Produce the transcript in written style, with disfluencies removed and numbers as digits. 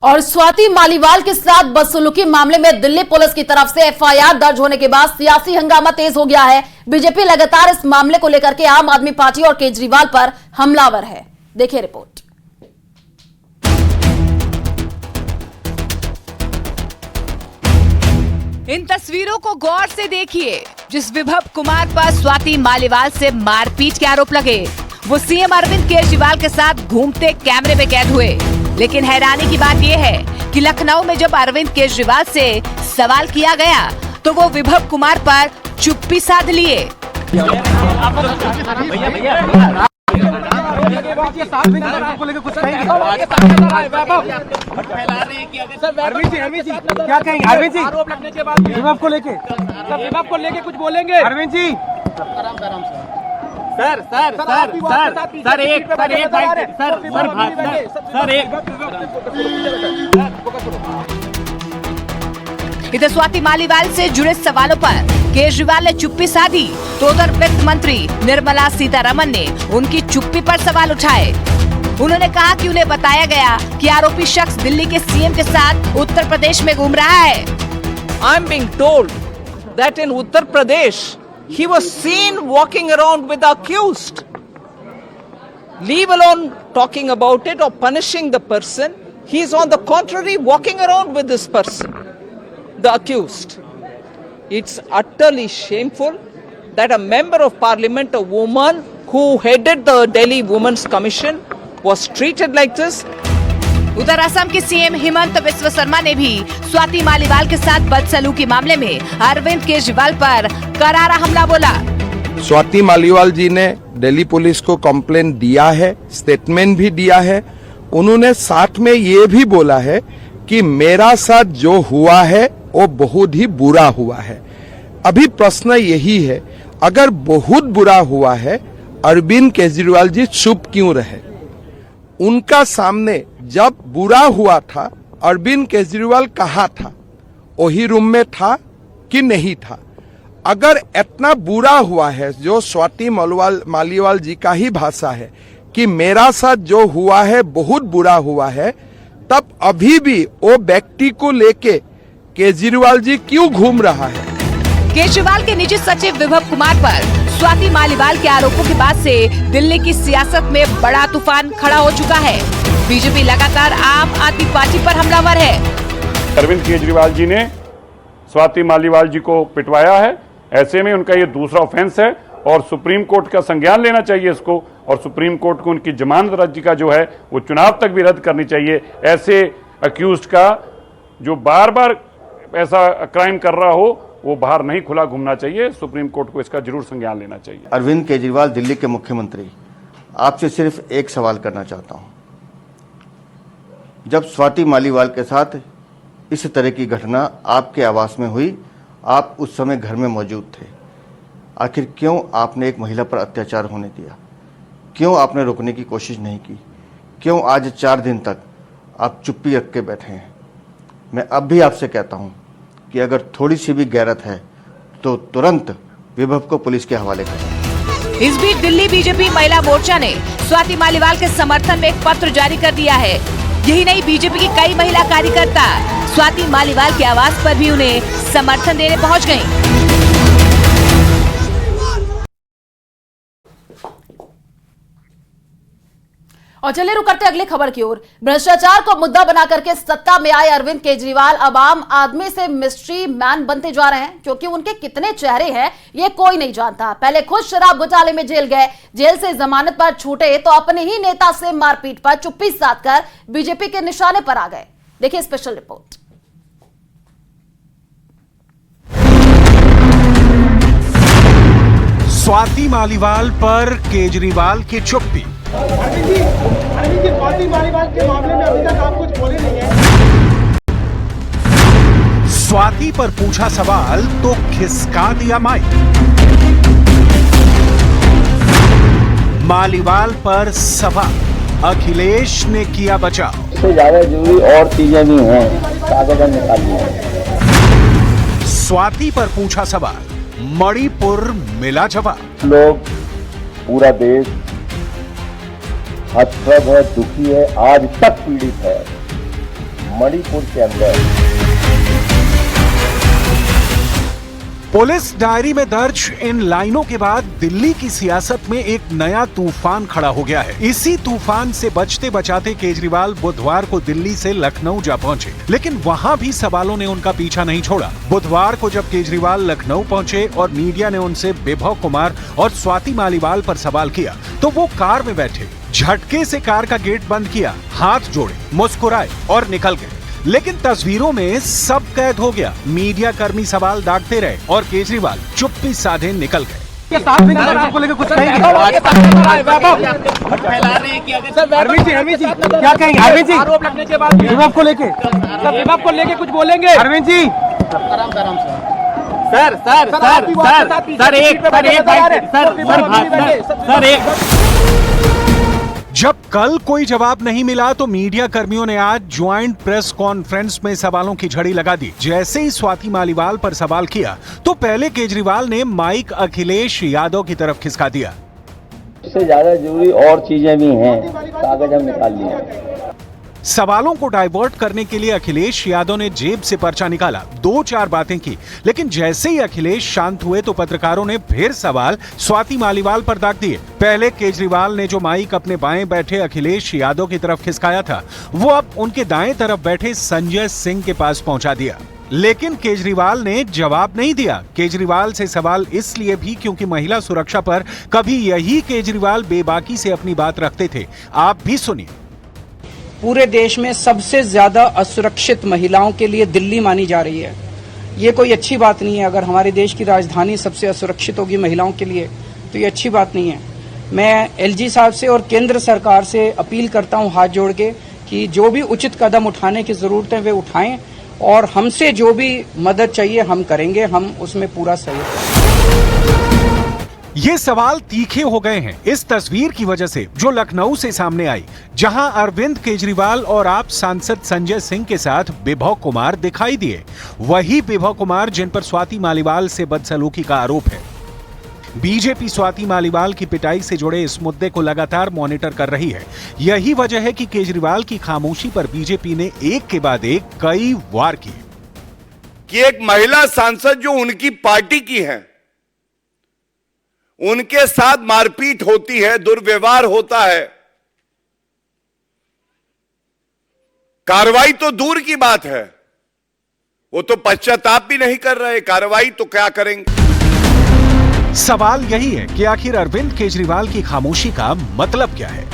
और स्वाति मालीवाल के साथ बदसलूकी मामले में दिल्ली पुलिस की तरफ से एफआईआर दर्ज होने के बाद सियासी हंगामा तेज हो गया है। बीजेपी लगातार इस मामले को लेकर के आम आदमी पार्टी और केजरीवाल पर हमलावर है। देखिए रिपोर्ट। इन तस्वीरों को गौर से देखिए, जिस विभव कुमार पर स्वाति मालीवाल से मारपीट के आरोप लगे, वो सीएम अरविंद केजरीवाल के साथ घूमते कैमरे में कैद हुए। लेकिन हैरानी की बात यह है कि लखनऊ में जब अरविंद केजरीवाल से सवाल किया गया तो वो विभव कुमार पर चुप्पी साध लिए। आपको लेकर कुछ कहेंगे? अरविंद जी क्या कहेंगे? अरविंद जी आरोप लगने के बाद विभव को लेके कुछ बोलेंगे? अरविंद जी आराम से। सर इधर स्वाति मालीवाल से जुड़े सवालों पर केजरीवाल ने चुप्पी साधी तो उधर वित्त मंत्री निर्मला सीतारमण ने उनकी चुप्पी पर सवाल उठाए। उन्होंने कहा कि उन्हें बताया गया कि आरोपी शख्स दिल्ली के सीएम के साथ उत्तर प्रदेश में घूम रहा है। I am being told that in Uttar Pradesh he was seen walking around with the accused. Leave alone talking about it or punishing the person, he is on the contrary walking around with this person, the accused. It's utterly shameful that a member of parliament, a woman who headed the Delhi Women's Commission, was treated like this. उधर असम के CM Himanta Biswa Sharma ने भी स्वाति मालीवाल के साथ बदसलूकी मामले में अरविंद केजरीवाल पर करारा हमला बोला। स्वाति मालीवाल जी ने दिल्ली पुलिस को कंप्लेंट दिया है, स्टेटमेंट भी दिया है। उन्होंने साथ में ये भी बोला है कि मेरा साथ जो हुआ है वो बहुत ही बुरा हुआ है। अभी प्रश्न यही है, अगर बहुत बुरा हुआ है, अरविंद केजरीवाल जी चुप क्यों रहे? उनका सामने जब बुरा हुआ था, अरविंद केजरीवाल कहाँ था? वही रूम में था कि नहीं था? अगर इतना बुरा हुआ है, जो स्वाति मालीवाल जी का ही भाषा है कि मेरा साथ जो हुआ है बहुत बुरा हुआ है, तब अभी भी वो व्यक्ति को लेके केजरीवाल जी क्यों घूम रहा है? केजरीवाल के निजी सचिव विभव कुमार पर स्वाति मालीवाल के आरोपों के बाद से दिल्ली की सियासत में बड़ा तूफान खड़ा हो चुका है। बीजेपी लगातार आम आदमी पार्टी पर हमलावर है। अरविंद केजरीवाल जी ने स्वाति मालीवाल जी को पिटवाया है। ऐसे में उनका ये दूसरा ऑफेंस है और सुप्रीम कोर्ट का संज्ञान लेना चाहिए इसको, और सुप्रीम कोर्ट को उनकी जमानत अर्जी का जो है वो चुनाव तक भी रद्द करनी चाहिए। ऐसे अक्यूज्ड का जो बार बार ऐसा क्राइम कर रहा हो वो बाहर नहीं खुला घूमना चाहिए। सुप्रीम कोर्ट को इसका जरूर संज्ञान लेना चाहिए। अरविंद केजरीवाल दिल्ली के मुख्यमंत्री, आपसे सिर्फ एक सवाल करना चाहता हूं। जब स्वाति मालीवाल के साथ इस तरह की घटना आपके आवास में हुई, आप उस समय घर में मौजूद थे। आखिर क्यों आपने एक महिला पर अत्याचार होने दिया? क्यों आपने रोकने की कोशिश नहीं की? क्यों आज 4 दिन तक आप चुप्पी रख के बैठे हैं? मैं अब भी आपसे कहता हूं कि अगर थोड़ी सी भी गैरत है तो तुरंत विभव को पुलिस के हवाले करें। इस बीच दिल्ली बीजेपी महिला मोर्चा ने स्वाति मालीवाल के समर्थन में एक पत्र जारी कर दिया है। यही नहीं, बीजेपी की कई महिला कार्यकर्ता स्वाति मालीवाल के आवास पर भी उन्हें समर्थन देने पहुंच गयी। और चलिए रुक करते अगली खबर की ओर। भ्रष्टाचार को मुद्दा बना करके सत्ता में आए अरविंद केजरीवाल अब आम आदमी से मिस्ट्री मैन बनते जा रहे हैं, क्योंकि उनके कितने चेहरे हैं ये कोई नहीं जानता। पहले खुद शराब घोटाले में जेल गए, जेल से जमानत पर छूटे तो अपने ही नेता से मारपीट पर चुप्पी साधकर बीजेपी के निशाने पर आ गए। देखिए स्पेशल रिपोर्ट। स्वाति मालीवाल पर केजरीवाल की चुप्पी। अरविंद जी स्वाति मालीवाल के मामले में अभी तक आप कुछ बोले नहीं है। स्वाति पर पूछा सवाल तो खिसका दिया माइक। मालीवाल पर सवाल, अखिलेश ने किया बचाव। इससे ज्यादा जरूरी और चीजें भी हैं, कागज निकालिए। स्वाति पर पूछा सवाल, मणिपुर मिला जवाब। लोग, पूरा देश हतप्रभ है, दुखी है, आज तक पीड़ित है। मणिपुर के अंदर पुलिस डायरी में दर्ज इन लाइनों के बाद दिल्ली की सियासत में एक नया तूफान खड़ा हो गया है। इसी तूफान से बचते बचाते केजरीवाल बुधवार को दिल्ली से लखनऊ जा पहुंचे, लेकिन वहां भी सवालों ने उनका पीछा नहीं छोड़ा। बुधवार को जब केजरीवाल लखनऊ पहुंचे और मीडिया ने उनसे विभव कुमार और स्वाति मालीवाल पर सवाल किया, तो वो कार में बैठे झटके से कार का गेट बंद किया, हाथ जोड़े, मुस्कुराए और निकल गए। लेकिन तस्वीरों में सब कैद हो गया। मीडिया कर्मी सवाल दागते रहे और केजरीवाल चुप्पी साधे निकल गए। आपको लेकर कुछ कहेंगे? अरविंद जी क्या कहेंगे? अरविंद जी आरोप लगने के बाद विभव को लेके कुछ बोलेंगे? अरविंद जी सर जब कल कोई जवाब नहीं मिला तो मीडिया कर्मियों ने आज ज्वाइंट प्रेस कॉन्फ्रेंस में सवालों की झड़ी लगा दी। जैसे ही स्वाति मालीवाल पर सवाल किया तो पहले केजरीवाल ने माइक अखिलेश यादव की तरफ खिसका दिया। इससे ज्यादा जरूरी और चीजें भी हैं, कागज हम निकाल लिए। सवालों को डाइवर्ट करने के लिए अखिलेश यादव ने जेब से पर्चा निकाला, 2-4 बातें की, लेकिन जैसे ही अखिलेश शांत हुए तो पत्रकारों ने फिर सवाल स्वाति मालीवाल पर दाग दिए। पहले केजरीवाल ने जो माइक अपने बाएं बैठे अखिलेश यादव की तरफ खिसकाया था, वो अब उनके दाएं तरफ बैठे संजय सिंह के पास पहुंचा दिया, लेकिन केजरीवाल ने जवाब नहीं दिया। केजरीवाल से सवाल इसलिए भी क्योंकि महिला सुरक्षा पर कभी यही केजरीवाल बेबाकी से अपनी बात रखते थे। आप भी सुनिए। पूरे देश में सबसे ज्यादा असुरक्षित महिलाओं के लिए दिल्ली मानी जा रही है। ये कोई अच्छी बात नहीं है। अगर हमारे देश की राजधानी सबसे असुरक्षित होगी महिलाओं के लिए तो ये अच्छी बात नहीं है। मैं एलजी साहब से और केंद्र सरकार से अपील करता हूं हाथ जोड़ के कि जो भी उचित कदम उठाने की जरूरत है वे उठाएं और हमसे जो भी मदद चाहिए हम करेंगे, हम उसमें पूरा सहयोग। ये सवाल तीखे हो गए हैं इस तस्वीर की वजह से जो लखनऊ से सामने आई, जहां अरविंद केजरीवाल और आप सांसद संजय सिंह के साथ विभव कुमार दिखाई दिए। वही विभव कुमार जिन पर स्वाति मालीवाल से बदसलूकी का आरोप है। बीजेपी स्वाति मालीवाल की पिटाई से जुड़े इस मुद्दे को लगातार मॉनिटर कर रही है। यही वजह है कि केजरीवाल की खामोशी पर बीजेपी ने एक के बाद एक कई वार किए कि एक महिला सांसद जो उनकी पार्टी की है, उनके साथ मारपीट होती है, दुर्व्यवहार होता है। कार्रवाई तो दूर की बात है, वो तो पश्चाताप भी नहीं कर रहे, कार्रवाई तो क्या करेंगे। सवाल यही है कि आखिर अरविंद केजरीवाल की खामोशी का मतलब क्या है।